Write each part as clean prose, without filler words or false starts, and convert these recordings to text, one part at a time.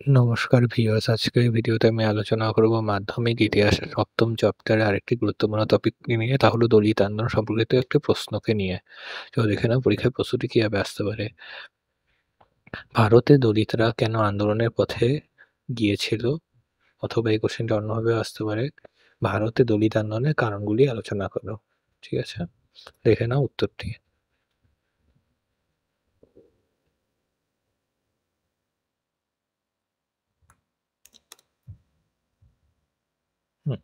নমস্কার ভিউয়ার্স, আজকের ভিডিওতে আমি আলোচনা করব মাধ্যমিক ইতিহাসের ৭ম চ্যাপ্টারে আরেকটি গুরুত্বপূর্ণ টপিককে নিয়ে, তা হলো দলিত আন্দোলন সম্পর্কিত একটি প্রশ্নকে নিয়ে। চলো দেখে নাও পরীক্ষায় প্রশ্নটি কিভাবে আসতে পারে। ভারতে দলিতরা কেন আন্দোলনের পথে গিয়েছিল? অথবা এই কোশ্চেনটা অন্যভাবে আসতে পারে, ভারতে দলিত আন্দোলনের কারণগুলি আলোচনা করো। ঠিক আছে, দেখে নাও উত্তরটি। হুম,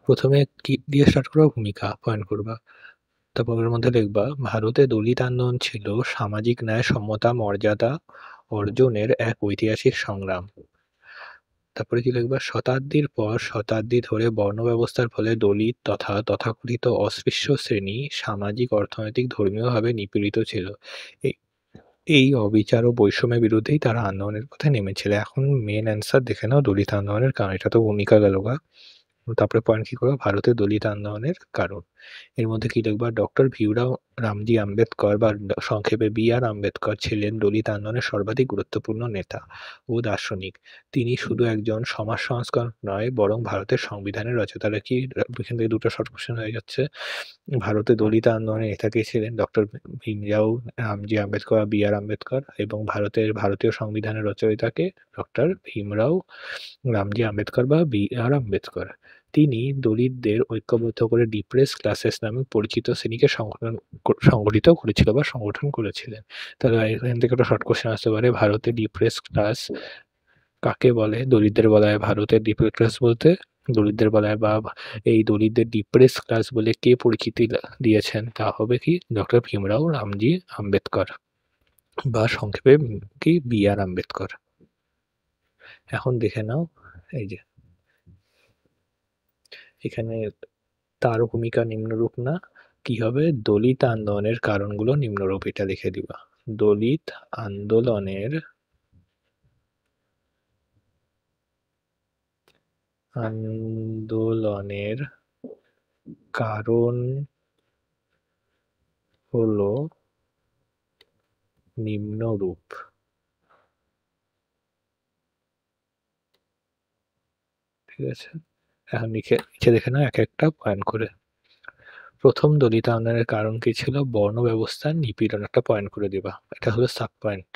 প্রথমে কি দিয়ে স্টার্ট করবা? ভূমিকা পয়েন্ট করবা। তারপর ওর মধ্যে লিখবা, ভারতে দলিত আন্দোলন ছিল সামাজিক ন্যায়, সমতা, মর্যাদা অর্জনের এক ঐতিহাসিক সংগ্রাম। তারপরে কি লিখবা, শতাব্দীর পর শতাব্দী ধরে বর্ণ ব্যবস্থার ফলে দলিত তথা তথাকথিত অস্পৃশ্য শ্রেণী সামাজিক, অর্থনৈতিক, ধর্মীয়ভাবে নিপীড়িত ছিল। এই এই অবিচার ও বৈষম্যের বিরুদ্ধেই তারা আন্দোলনের পথে নেমেছিল। এখন মেন অ্যান্সার দেখে নাও দলিত আন্দোলনের কারণ। এটা তো ভূমিকা গেল গা। তারপরে পয়েন্ট কি করবা, ভারতে দলিত আন্দোলনের কারণ। এর মধ্যে কি লিখবা, ডক্টর ভীমরাও রামজি আম্বেদকর বা সংক্ষেপে বি.আর. আম্বেদকর ছিলেন দলিত আন্দোলনের সর্বাধিক গুরুত্বপূর্ণ নেতা ও দার্শনিক। তিনি শুধু একজন সমাজ সংস্কারক নয়, বরং ভারতের সংবিধানের রচয়িতা। কি এখান থেকে দুটো শর্ট কোশ্চেন হয়ে যাচ্ছে। ভারতে দলিত আন্দোলনের নেতা কে ছিলেন? ডক্টর ভীমরাও রামজি আম্বেদকর, বি.আর. আম্বেদকর। এবং ভারতীয় সংবিধানের রচয়িতাকে ডক্টর ভীমরাও রামজি আম্বেদকর বা বি.আর. আম্বেদকর। তিনি দলিতদের ঐক্যবদ্ধ করে ডিপ্রেস ক্লাসেস নামে পরিচিত শ্রেণীকে সংগঠিত করেছিল বা সংগঠন করেছিলেন। তাহলে এখান থেকে একটা শর্ট কোশ্চেন আসতে পারে, ভারতে ডিপ্রেস ক্লাস কাকে বলে? দলিতদের বলা হয় ভারতের ডিপ্রেস ক্লাস বলতে, দলিতদের বলা হয়, বা এই দলিতদের ডিপ্রেস ক্লাস বলে কে পরিচিতি দিয়েছেন? তা হবে কি ডক্টর ভীমরাও রামজি আম্বেদকর বা সংক্ষেপে কি বি.আর. আম্বেদকর। এখন দেখে নাও, এই যে এখানে তার ভূমিকা নিম্নরূপ না, কি হবে? দলিত আন্দোলনের কারণগুলো নিম্নরূপ, এটা লিখে দিবা। দলিত আন্দোলনের আন্দোলনের কারণ হলো নিম্নরূপ। ঠিক আছে, এখন নিচে দেখে নাও এক একটা পয়েন্ট করে। প্রথম, দলিত আন্দোলনের কারণ কি ছিল? বর্ণ ব্যবস্থার নিপীড়ন, একটা পয়েন্ট করে দিবা, এটা হলো সাব পয়েন্ট।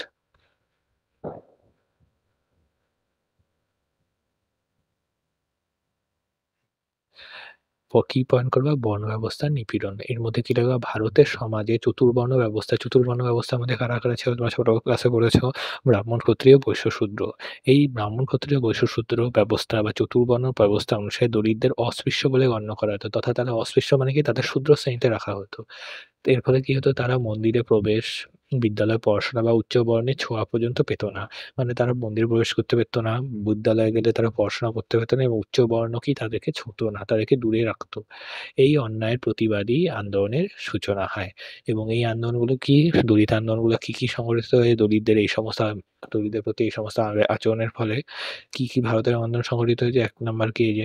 কি পয়েন্ট করবা? বর্ণ ব্যবস্থার নিপীড়ন। এর মধ্যে কি লিখবা, ভারতের সমাজে চতুর্বর্ণ ব্যবস্থা। চতুর্বর্ণ ব্যবস্থার মধ্যে কারা কারা ছিল? তোমরা ছোট ক্লাসে পড়েছো, ব্রাহ্মণ, ক্ষত্রিয়, বৈশ্য, শূদ্র। এই ব্রাহ্মণ, ক্ষত্রিয়, বৈশ্য, শূদ্র ব্যবস্থা বা চতুর্বর্ণ ব্যবস্থা অনুসারে দলিতদের অস্পৃশ্য বলে গণ্য করা হতো, তথা তারা অস্পৃশ্য মানে কি, তাদের শূদ্র শ্রেণীতে রাখা হতো। এর ফলে কি হতো, তারা মন্দিরে প্রবেশ, বিদ্যালয়ে পড়াশোনা বা উচ্চ বর্ণের ছোঁয়া পর্যন্ত পেত না। মানে তারা মন্দিরে প্রবেশ করতে পেত না, বিদ্যালয়ে গেলে তারা পড়াশোনা করতে পেত না, এবং উচ্চ বর্ণ কি তাদেরকে ছুঁতো না, তাদেরকে দূরে রাখতো। এই অন্যায়ের প্রতিবাদী আন্দোলনের সূচনা হয়। এবং এই আন্দোলনগুলো কি, দলিত আন্দোলনগুলো কি সংগঠিত হয়ে দলিতদের এই সমস্ত দলিতদের প্রতি এই সমস্ত আচরণের ফলে কি ভারতের আন্দোলন সংগঠিত হয়েছে? এক নাম্বার কি, এই যে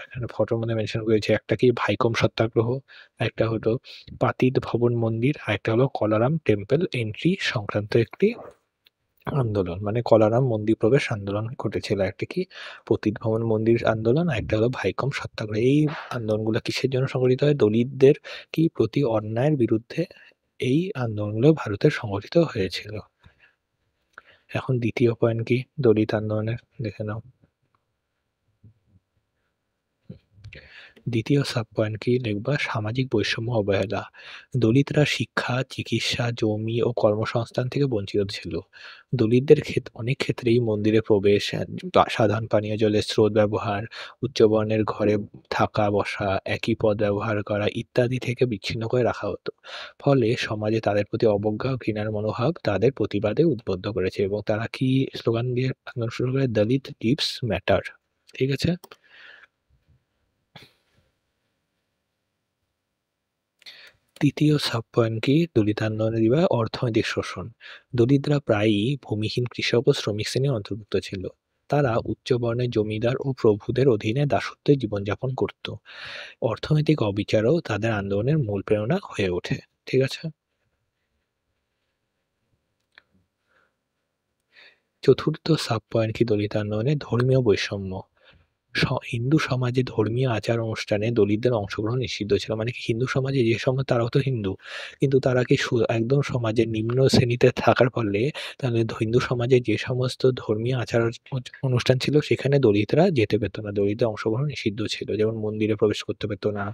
এখানে ফটোর মধ্যে মেনশন করেছে, একটা কি ভাইকম সত্যাগ্রহ, একটা হলো পাতিত ভবন মন্দির, আরেকটা হলো কলারাম টেম্পল এন্ট্রি সংক্রান্ত একটি আন্দোলন। মানে কলারাম মন্দির প্রবেশ আন্দোলন ঘটেছিল, একটা কি পতিত ভবন মন্দির আন্দোলন, আর একটা হলো ভাইকম সত্যাগ্রহ। এই আন্দোলনগুলো কিসের জন্য সংগঠিত হয়? দলিতদের কি প্রতি অন্যায়ের বিরুদ্ধে এই আন্দোলনগুলো ভারতে সংগঠিত হয়েছিল। এখন দ্বিতীয় পয়েন্ট কি দলিত আন্দোলনের, দেখে নাও। দ্বিতীয় সাব পয়েন্ট কি লিখবা, সামাজিক বৈষম্য অবহেলা। দলিতরা শিক্ষা, চিকিৎসা, জমি ও কর্মসংস্থান থেকে বঞ্চিত ছিল। দলিতদের অনেক ক্ষেত্রেই মন্দিরে প্রবেশ, সাধারণ পানীয় জলের স্রোত ব্যবহার, উচ্চবর্ণের ঘরে থাকা বসা, একই পদ ব্যবহার করা ইত্যাদি থেকে বিচ্ছিন্ন করে রাখা হতো। ফলে সমাজে তাদের প্রতি অবজ্ঞা ও ঘৃণার মনোভাব তাদের প্রতিবাদে উদ্বুদ্ধ করেছে, এবং তারা কি স্লোগান দিয়ে আন্দোলন শুরু করে, দলিত লিভস ম্যাটার। ঠিক আছে, তৃতীয় সাব পয়েন্ট কি, দলিত আন্দোলনে দিবা অর্থনৈতিক শোষণ। দলিতরা প্রায়ই ভূমিহীন কৃষক ও শ্রমিক শ্রেণীর অন্তর্ভুক্ত ছিল। তারা উচ্চ বর্ণের জমিদার ও প্রভুদের অধীনে দাসত্বে জীবনযাপন করত। অর্থনৈতিক অবিচারও তাদের আন্দোলনের মূল প্রেরণা হয়ে ওঠে। ঠিক আছে, চতুর্থ সাব পয়েন্ট কি দলিতান্দোলনে ধর্মীয় বৈষম্য। হিন্দু সমাজে ধর্মীয় আচার-অনুষ্ঠানে দলিতদের অংশগ্রহণ নিষিদ্ধ ছিল। মানে কি হিন্দু সমাজে যে তারাও তো হিন্দু। কিন্তু তারা কি একদম সমাজের নিম্ন শ্রেণীতে থাকার ফলে তাহলে হিন্দু সমাজে যে সমস্ত ধর্মীয় আচার অনুষ্ঠান ছিল সেখানে দলিতরা যেতে পেত না। দলিতদের অংশগ্রহণ নিষিদ্ধ ছিল। যেমন মন্দিরে প্রবেশ করতে পেত না,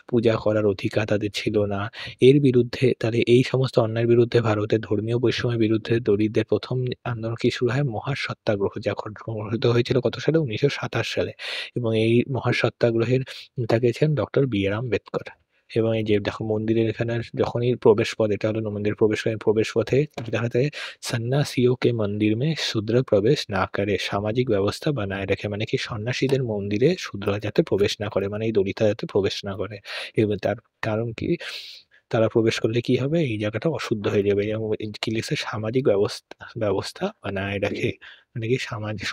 পূজা করার অধিকার তাদের ছিল না। এর বিরুদ্ধে তাহলে এই সমস্ত অন্যায়ের বিরুদ্ধে ভারতের ধর্মীয় বৈষম্যের বিরুদ্ধে দলিতদের ১ম আন্দোলন কি শুরু হয়? মহাসত্যাগ্রহ যা সংঘটিত হয়েছিল কত সালে? ১৯২৭ সালে। এবং এই মহাসত্যাগ্রহের নেতা ছিলেন ডক্টর বি.আর. আম্বেদকর। এবং এই যে দেখো মন্দিরের এখানে যখনই প্রবেশ পথ, এটা হলো মন্দিরের প্রবেশ পথে দেখা যায় সন্ন্যাসিও কে মন্দির মে শূদ্র প্রবেশ না করে, সামাজিক ব্যবস্থা বানায় রাখে। মানে কি সন্ন্যাসীদের মন্দিরে শূদ্ররা যাতে প্রবেশ না করে, মানে এই দলিতরা যাতে প্রবেশ না করে। এবং তার কারণ কি? তারা প্রবেশ করলে কি হবে? এই জায়গাটা অশুদ্ধ হয়ে যাবে। এবং কি লিখছে? সামাজিক ব্যবস্থা বানায় রাখে। মানে কি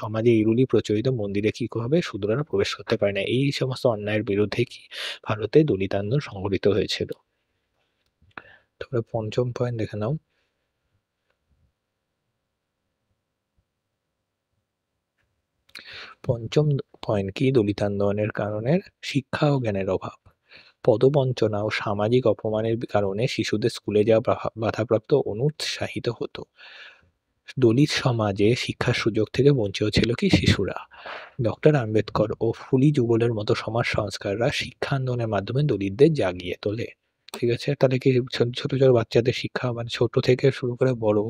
সমাজে এইগুলি প্রচলিত, মন্দিরে কি হবে? শূদ্ররা প্রবেশ করতে পারে না। এই সমস্ত অন্যায়ের বিরুদ্ধে কি ভারতে দলিত আন্দোলন সংঘটিত হয়েছিল। তারপরে ৫ম পয়েন্ট দেখে নাও। ৫ম পয়েন্ট কি দলিত আন্দোলনের কারণে? শিক্ষা ও জ্ঞানের অভাব। পদবঞ্চনা ও সামাজিক অপমানের কারণে শিশুদের স্কুলে যাওয়া বাধাপ্রাপ্ত অনুৎসাহিত হতো। দলিত সমাজে শিক্ষার সুযোগ থেকে বঞ্চিত ছিল কি শিশুরা। ডক্টর আম্বেদকর ও ফুলি যুগলের মতো সমাজ সংস্কাররা শিক্ষা আন্দোলনের মাধ্যমে দলিতদের জাগিয়ে তোলে। ঠিক আছে? তাহলে কি ছোট ছোট বাচ্চাদের শিক্ষা, মানে ছোট থেকে শুরু করে বড়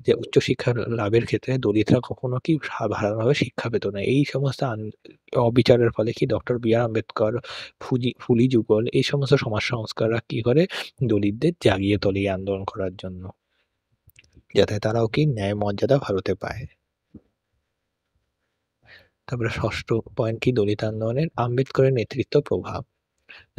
যে উচ্চশিক্ষা লাভের ক্ষেত্রে দলিতরা কখনো কি ভালোভাবে শিক্ষা পেত না। এই সমস্ত অবিচারের ফলে কি ডক্টর বি.আর. আম্বেদকর, ফুলি যুগল এই সমস্ত সমাজ সংস্কাররা কি করে? দলিতদের জাগিয়ে তোলে এই আন্দোলন করার জন্য। যাতে তারাও কি ন্যায় মর্যাদা ভারতে পায়। তারপরে ৬ষ্ঠ পয়েন্ট কি দলিত আন্দোলনের? আম্বেদকরের নেতৃত্ব প্রভাব।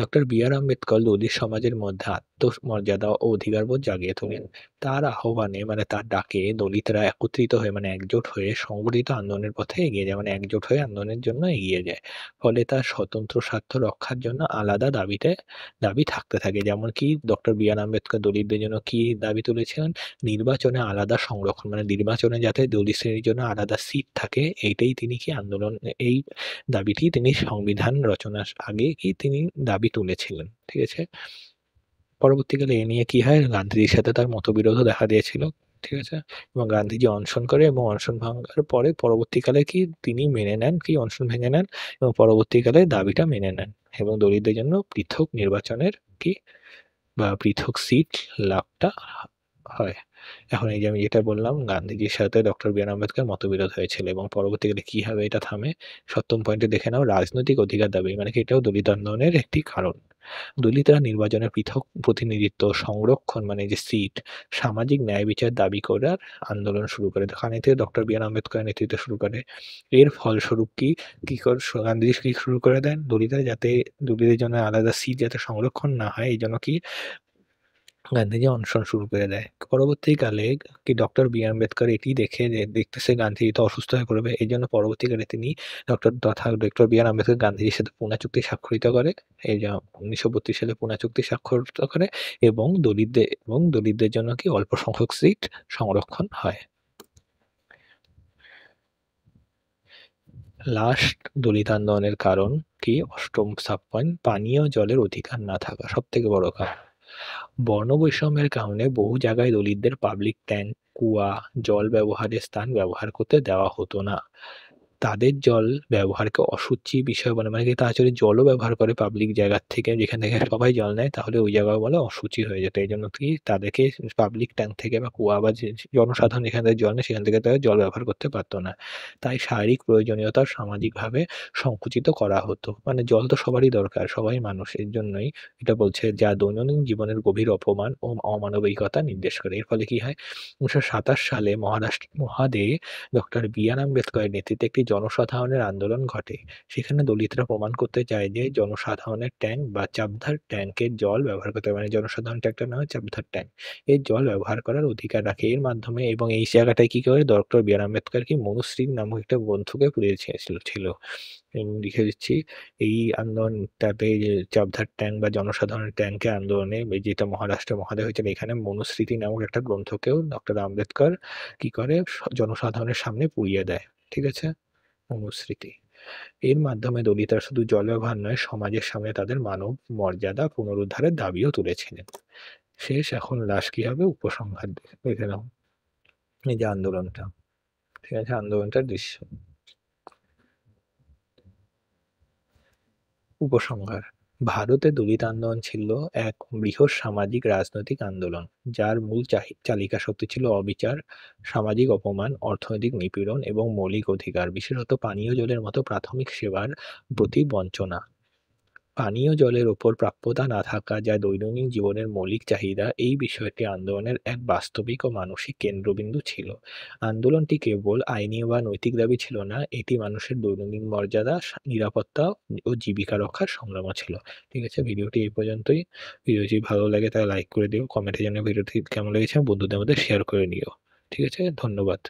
Doctor B.R.. আম্বেদকর দলিত সমাজের মধ্যে আত্মমর্যাদা ও অধিকারবোধ জাগিয়ে তোলেন। তার আহ্বানে, মানে তার ডাকে দলিতরা একত্রিত হয়ে, মানে একজোট হয়ে সংগঠিত আন্দোলনের পথে এগিয়ে যায়, মানে একজোট হয়ে আন্দোলনের জন্য এগিয়ে যায়। ফলে তার স্বতন্ত্র স্বার্থ রক্ষার জন্য আলাদা দাবি থাকতে থাকে। যেমন কি ডক্টর বি.আর. আম্বেদকর দলিতদের জন্য কি দাবি তুলেছিলেন? নির্বাচনে আলাদা সংরক্ষণ, মানে নির্বাচনে যাতে দলিত শ্রেণীর জন্য আলাদা সিট থাকে, এইটাই তিনি কি আন্দোলন এই দাবিটি তিনি সংবিধান রচনার আগে কি তিনি দাবি তুলেছিলেন। ঠিক আছে? পরবর্তীকালে এ নিয়ে কি হয়? গান্ধীজির সাথে তার মতবিরোধও দেখা দিয়েছিল। ঠিক আছে? এবং গান্ধীজি অনশন করে এবং অনশন ভাঙার পরে পরবর্তীকালে কি তিনি মেনে নেন, কি অনশন ভেঙে নেন এবং পরবর্তীকালে দাবিটা মেনে নেন এবং দলিতদের জন্য পৃথক নির্বাচনের কি বা পৃথক সিট লাভটা হয়। এখন এই যে আমি যেটা বললাম, গান্ধীজির সাথে ডক্টর বি.আর. আম্বেদকর মতবিরোধ হয়েছিল এবং পরবর্তীকালে কি হবে এটা থামে। ৭ম পয়েন্টে দেখে নাও, রাজনৈতিক অধিকার দাবি। মানে কি এটাও দলিত আন্দোলনের একটি কারণ। দলিতরা নির্বাচনে পৃথক প্রতিনিধিত্ব, সংরক্ষণ, মানে যে সিট, সামাজিক ন্যায় বিচার দাবি করার আন্দোলন শুরু করে। এখানে থেকে ডক্টর বি.আর. আম্বেদকরের নেতৃত্বে শুরু করে। এর ফলস্বরূপ কি গান্ধীজি কি শুরু করে দেন? দলিতরা যাতে দলিতদের জন্য আলাদা সিট যাতে সংরক্ষণ না হয়, এইজন্য কি গান্ধীজি অনশন শুরু করে দেয়। পরবর্তীকালে কি ডক্টর বি.আর. আম্বেদকর এটি দেখে যে দেখতেছে গান্ধীজি তো অসুস্থ হয়ে পড়বে। এইজন্য পরবর্তীকালে তিনি ডক্টর বি.আর. আম্বেদকর গান্ধীজির সাথে পুনা চুক্তি স্বাক্ষরিত করে। এই যে ১৯৩২ সালে পুনা চুক্তি স্বাক্ষরিত করে এবং দলিতদের জন্য কি অল্প সংখ্যক সিট সংরক্ষণ হয়। লাস্ট দলিত আন্দোলনের কারণ কি? ৮ম সাব পয়েন্ট, পানীয় জলের অধিকার না থাকা সবথেকে বড় কারণ। বর্ণবৈষম্যের কারণে বহু জায়গায় দলিতদের পাবলিক ট্যাঙ্ক, কুয়া, জল ব্যবহারের স্থান ব্যবহার করতে দেওয়া হতো না। তাদের জল ব্যবহারকে অশুচি বিষয় বলে, মানে কি তারা যদি জলও ব্যবহার করে পাবলিক জায়গার থেকে, যেখান থেকে সবাই জল নেয়, তাহলে ওই জায়গা বলে অশুচি হয়ে যেত। এইজন্য কি তাদেরকে পাবলিক ট্যাঙ্ক থেকে বা কুয়া বা যে জনসাধারণ যেখান থেকে জল নেয় সেখান থেকে তারা জল ব্যবহার করতে পারত না। তাই শারীরিক প্রয়োজনীয়তা সামাজিকভাবে সংকুচিত করা হতো। মানে জল তো সবারই দরকার, সবাই মানুষ। এর জন্যই এটা বলছে, যা দৈনন্দিন জীবনের গভীর অপমান ও অমানবিকতা নির্দেশ করে। এর ফলে কি হয়? ১৯২৭ সালে মহাদে ডক্টর বি.আর. আম্বেদকরের নেতৃত্বে একটি জনসাধারণের আন্দোলন ঘটে। সেখানে দলিতরা প্রমাণ করতে চায় যে জনসাধারণের ট্যাঙ্ক বা চাপধার ট্যাঙ্কের জল ব্যবহার করতে হবে। মানে জনসাধারণ ট্যাঙ্কটার নাম হয় চাপধার ট্যাঙ্ক। এর জল ব্যবহার করার অধিকার রাখে। এর মাধ্যমে এবং এই জায়গাটায় কি করে ডক্টর বি.আর. আম্বেদকর কি মনুস্মৃতি নামক একটা গ্রন্থকে পুড়িয়েছিল। লিখে দিচ্ছি এই আন্দোলনটাতে যে চাপধার ট্যাঙ্ক বা জনসাধারণের ট্যাঙ্কের আন্দোলনে এই যেটা মহারাষ্ট্রে মহাদয় হয়েছিল এখানে মনুস্মৃতি নামক একটা গ্রন্থকেও ডক্টর আম্বেদকর কি করে জনসাধারণের সামনে পুড়িয়ে দেয়। ঠিক আছে? অনুস্মৃতি। এর মাধ্যমে দলিতরা শুধু জল ব্যবহার নয়, সমাজের সামনে তাদের মানব মর্যাদা পুনরুদ্ধারের দাবিও তুলেছিলেন। শেষ এখন লাশ কি হবে? উপসংহার দেখে নাও। এই যে আন্দোলনটা, ঠিক আছে? আন্দোলনটার দৃশ্য। উপসংহার: ভারতে দলিত আন্দোলন ছিল এক বৃহৎ সামাজিক রাজনৈতিক আন্দোলন, যার মূল চালিকা শক্তি ছিল অবিচার, সামাজিক অপমান, অর্থনৈতিক নিপীড়ন এবং মৌলিক অধিকার, বিশেষত পানীয় জলের মতো প্রাথমিক সেবার প্রতি বঞ্চনা। পানীয় জলের ওপর প্রাপ্যতা না থাকা, যা দৈনন্দিন জীবনের মৌলিক চাহিদা, এই বিষয়টি আন্দোলনের এক বাস্তবিক ও মানসিক কেন্দ্রবিন্দু ছিল। আন্দোলনটি কেবল আইনি বা নৈতিক দাবি ছিল না, এটি মানুষের দৈনন্দিন মর্যাদা, নিরাপত্তা ও জীবিকা রক্ষার সংগ্রামও ছিল। ঠিক আছে, ভিডিওটি এই পর্যন্তই। ভিডিওটি ভালো লাগে তাহলে লাইক করে দিও, কমেন্টে জানিও ভিডিওটি কেমন লেগেছে, বন্ধুদের মধ্যে শেয়ার করে নিও। ঠিক আছে, ধন্যবাদ।